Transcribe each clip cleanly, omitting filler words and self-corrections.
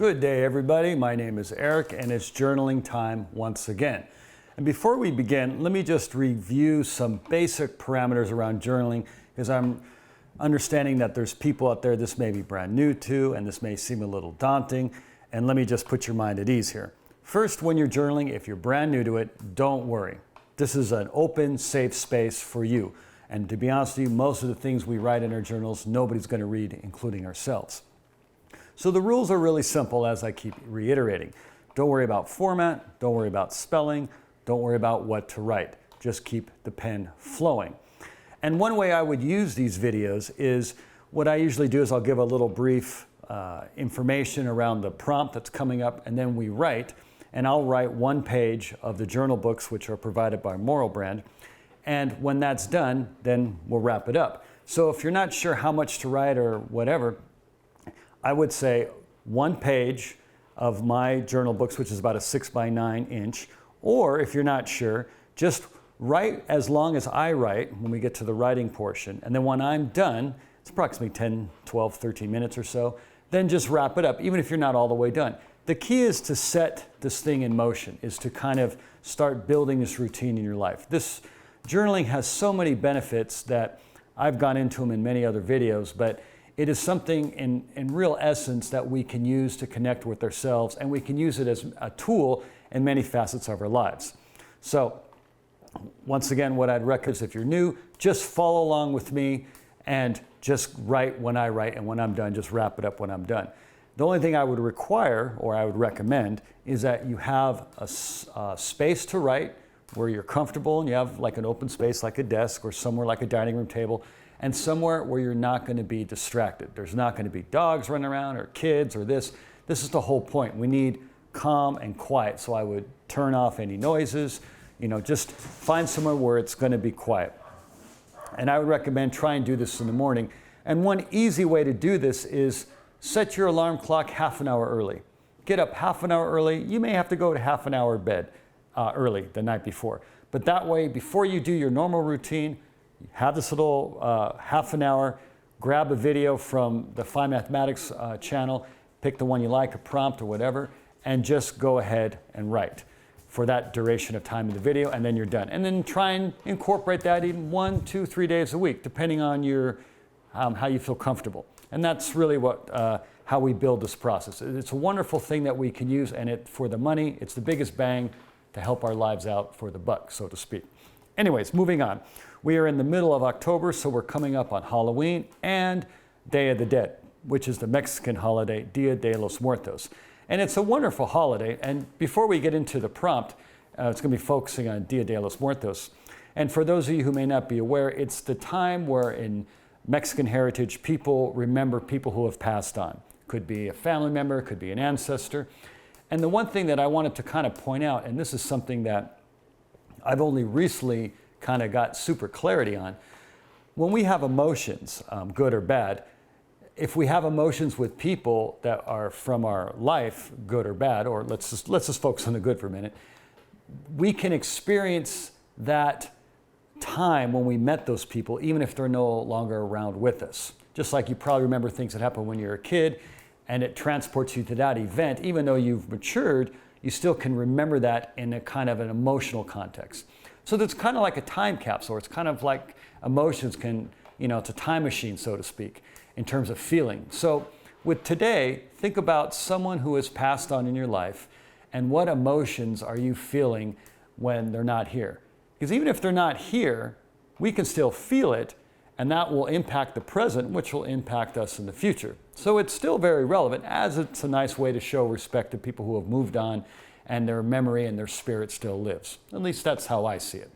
Good day, everybody. My name is Eric, and it's journaling time once again. And before we begin, let me just review some basic parameters around journaling, because I'm understanding that there's people out there this may be brand new to, and this may seem a little daunting. And let me just put your mind at ease here. First, when you're journaling, if you're brand new to it, don't worry. This is an open, safe space for you. And to be honest with you, most of the things we write in our journals, nobody's going to read, including ourselves. So the rules are really simple, as I keep reiterating. Don't worry about format, don't worry about spelling, don't worry about what to write. Just keep the pen flowing. And one way I would use these videos is, what I usually do is I'll give a little brief information around the prompt that's coming up, and then we write, and I'll write one page of the journal books which are provided by Moral Brand. And when that's done, then we'll wrap it up. So if you're not sure how much to write or whatever, I would say one page of my journal books, which is about a 6x9 inch, or if you're not sure, just write as long as I write when we get to the writing portion. And then when I'm done, it's approximately 10, 12, 13 minutes or so, then just wrap it up, even if you're not all the way done. The key is to set this thing in motion, is to kind of start building this routine in your life. This journaling has so many benefits that I've gone into them in many other videos, but it is something in real essence that we can use to connect with ourselves, and we can use it as a tool in many facets of our lives. So once again, what I'd recommend is, if you're new, just follow along with me and just write when I write, and when I'm done, just wrap it up when I'm done. The only thing I would require, or I would recommend, is that you have a space to write where you're comfortable, and you have like an open space like a desk or somewhere like a dining room table, and somewhere where you're not going to be distracted. There's not going to be dogs running around or kids or this. This is the whole point. We need calm and quiet. So I would turn off any noises, just find somewhere where it's going to be quiet. And I would recommend try and do this in the morning. And one easy way to do this is set your alarm clock half an hour early. Get up half an hour early. You may have to go to half an hour bed early the night before. But that way, before you do your normal routine, have this little half an hour, grab a video from the Phi Mathematics channel, pick the one you like, a prompt or whatever, and just go ahead and write for that duration of time in the video, and then you're done. And then try and incorporate that even 1, 2, 3 days a week, depending on your how you feel comfortable. And that's really how we build this process. It's a wonderful thing that we can use, and for the money, it's the biggest bang to help our lives out for the buck, so to speak. Anyways, moving on. We are in the middle of October, so we're coming up on Halloween and Day of the Dead, which is the Mexican holiday, Dia de los Muertos. And it's a wonderful holiday. And before we get into the prompt, it's going to be focusing on Dia de los Muertos. And for those of you who may not be aware, it's the time where in Mexican heritage, people remember people who have passed on. Could be a family member, could be an ancestor. And the one thing that I wanted to kind of point out, and this is something that I've only recently kind of got super clarity on. When we have emotions, good or bad, if we have emotions with people that are from our life, good or bad, or let's just focus on the good for a minute, we can experience that time when we met those people, even if they're no longer around with us. Just like you probably remember things that happened when you were a kid, and it transports you to that event. Even though you've matured, you still can remember that in a kind of an emotional context. So that's kind of like a time capsule. It's kind of like emotions it's a time machine, so to speak, in terms of feeling. So with today, think about someone who has passed on in your life, and what emotions are you feeling when they're not here? Because even if they're not here, we can still feel it, and that will impact the present, which will impact us in the future. So it's still very relevant, as it's a nice way to show respect to people who have moved on and their memory and their spirit still lives. At least that's how I see it.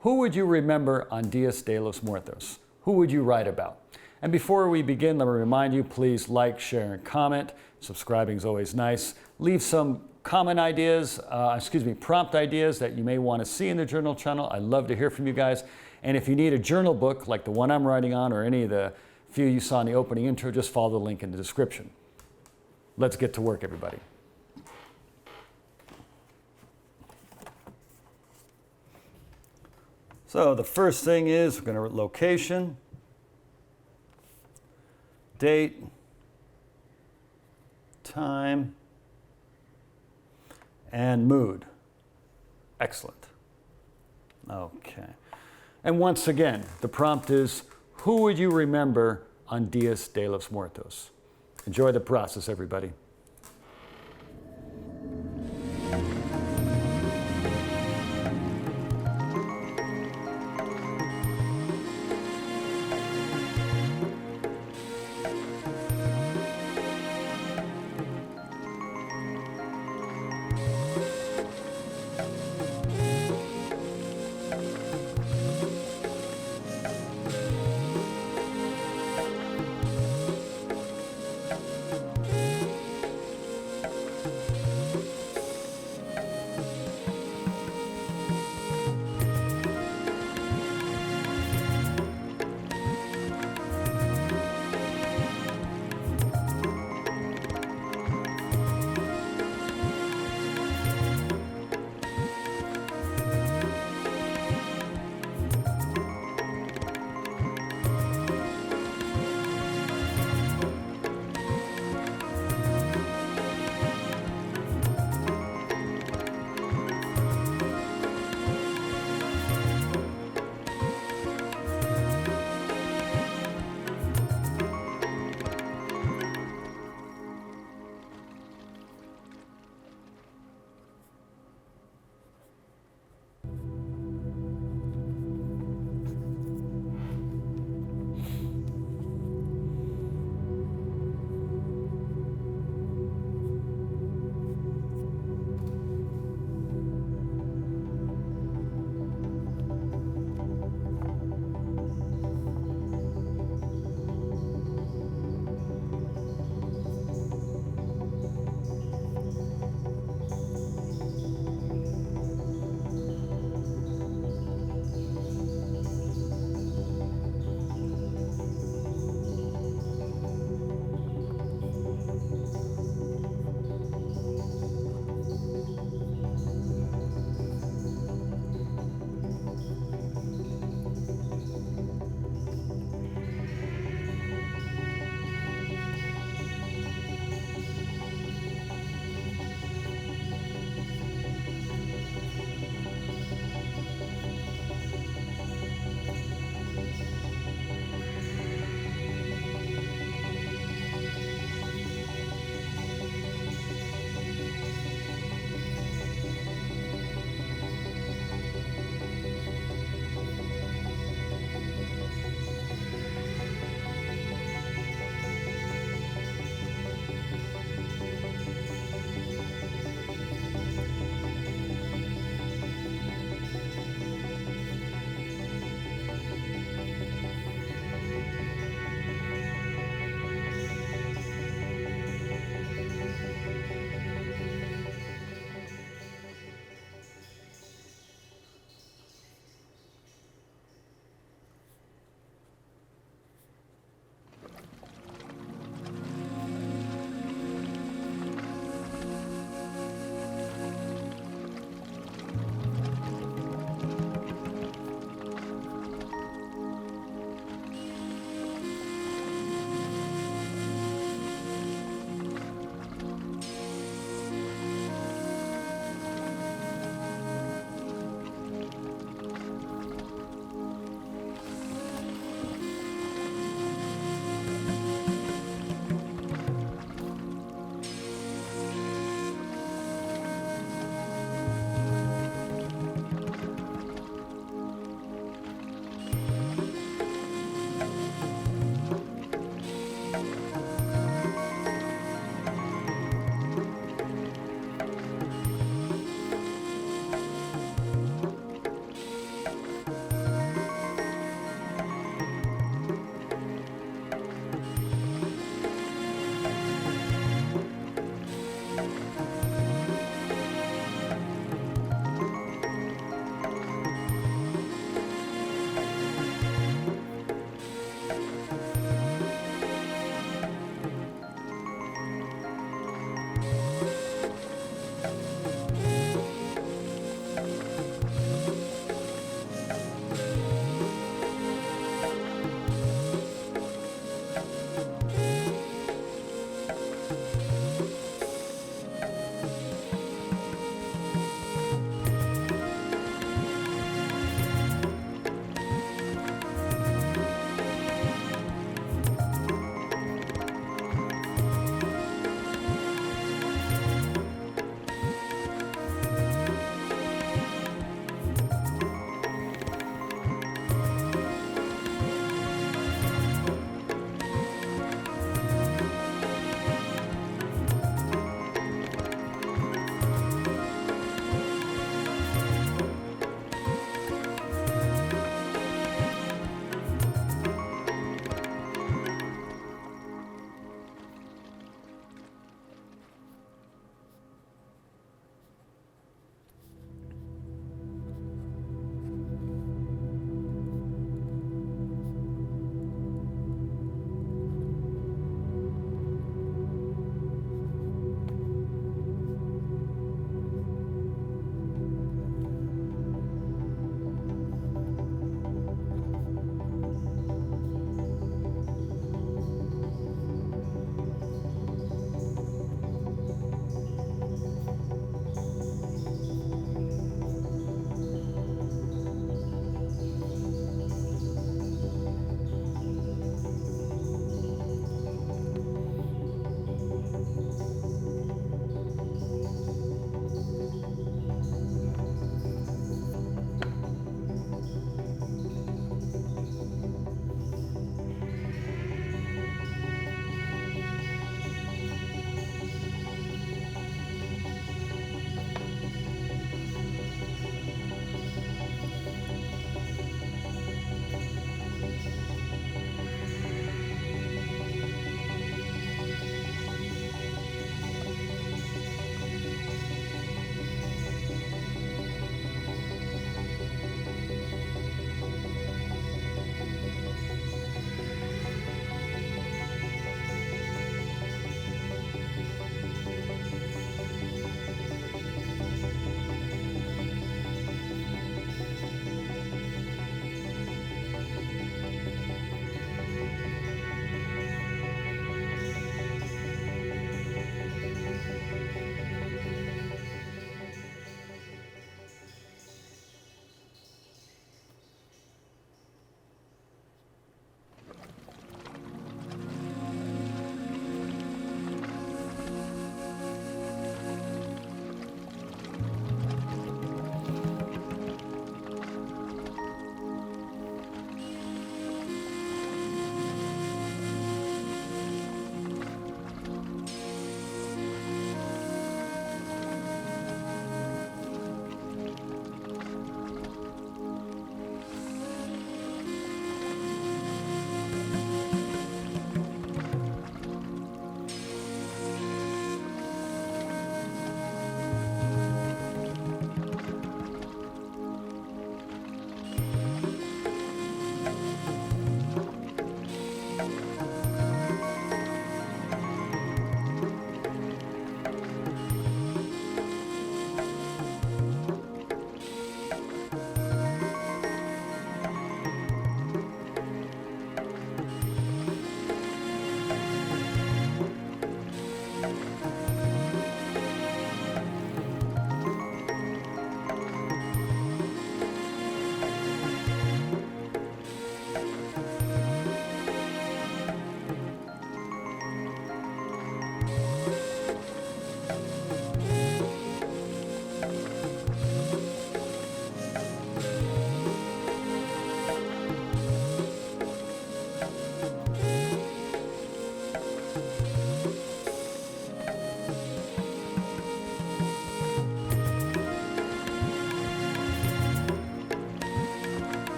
Who would you remember on Dia de los Muertos? Who would you write about? And before we begin, let me remind you, please like, share, and comment. Subscribing is always nice. Leave some prompt ideas that you may want to see in the journal channel. I'd love to hear from you guys. And if you need a journal book like the one I'm writing on, or any of the few you saw in the opening intro, just follow the link in the description. Let's get to work, everybody. So the first thing is we're going to location, date, time, and mood. Excellent. Okay. And once again, the prompt is, who would you remember on Dias de los Muertos? Enjoy the process, everybody.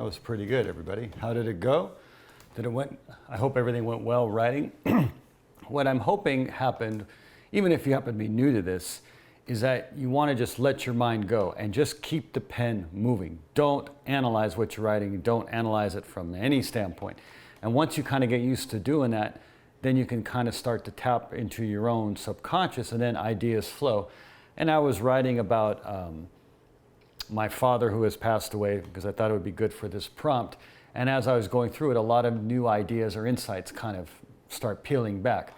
was pretty good, everybody. How did it go? I hope everything went well writing. What I'm hoping happened, even if you happen to be new to this, is that you want to just let your mind go and just keep the pen moving. Don't analyze what you're writing. Don't analyze it from any standpoint. And once you kind of get used to doing that, then you can kind of start to tap into your own subconscious and then ideas flow. And I was writing about my father who has passed away because I thought it would be good for this prompt. And as I was going through it, a lot of new ideas or insights kind of start peeling back.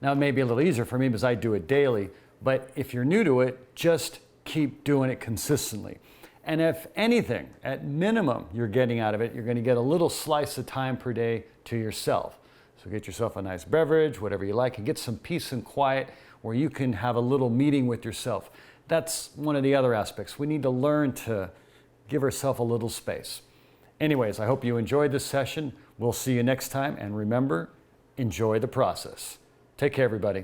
Now, it may be a little easier for me because I do it daily, but if you're new to it, just keep doing it consistently. And if anything, at minimum, you're getting out of it, you're going to get a little slice of time per day to yourself. So get yourself a nice beverage, whatever you like, and get some peace and quiet where you can have a little meeting with yourself. That's one of the other aspects. We need to learn to give ourselves a little space. Anyways, I hope you enjoyed this session. We'll see you next time. And remember, enjoy the process. Take care, everybody.